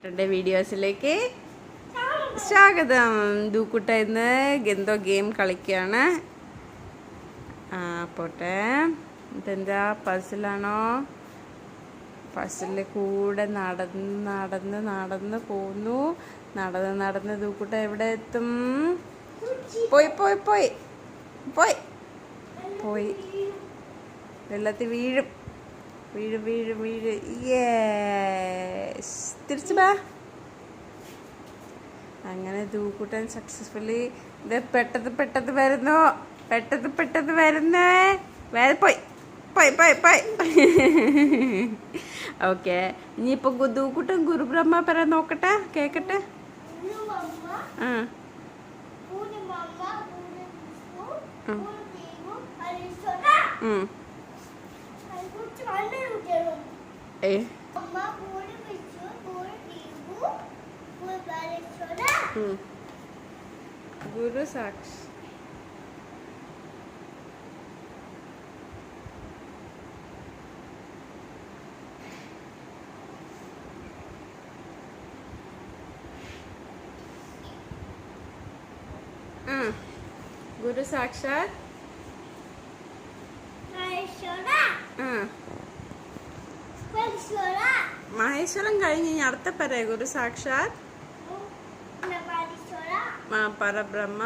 എൻ്റെ വീഡിയോസിലേക്ക് സ്വാഗതം. ദൂക്കുട്ട ഇന്ന് എന്തോ ഗെയിം കളിക്കുകയാണ്. പോട്ടെ. ഇതെന്താ പസിലാണോ? പസിലിൽ കൂടെ നടന്ന് പോന്നു. നടന്ന് ദൂക്കുട്ട എവിടെ എത്തും? പോയി വെള്ളത്തിൽ വീഴും. യെസ്, തിരിച്ചു ബാ. അങ്ങനെ ദൂക്കുട്ടൻ സക്സസ്ഫുള്ളി ഇത് പെട്ടെന്ന് വരുന്നേ. വേറെ പോയി. ഓക്കെ, ഇനിയിപ്പോ ദൂക്കുട്ടൻ ഗുരുബ്രഹ്മ പറയാൻ നോക്കട്ടെ, കേക്കട്ടെ. ഗുരു സാക്ഷി ഗുരു സാക്ഷാത് മഹേശ്വരൻ കഴിഞ്ഞ് ഇനി അടുത്ത പറയാ ഗുരു സാക്ഷാത് പരബ്രഹ്മ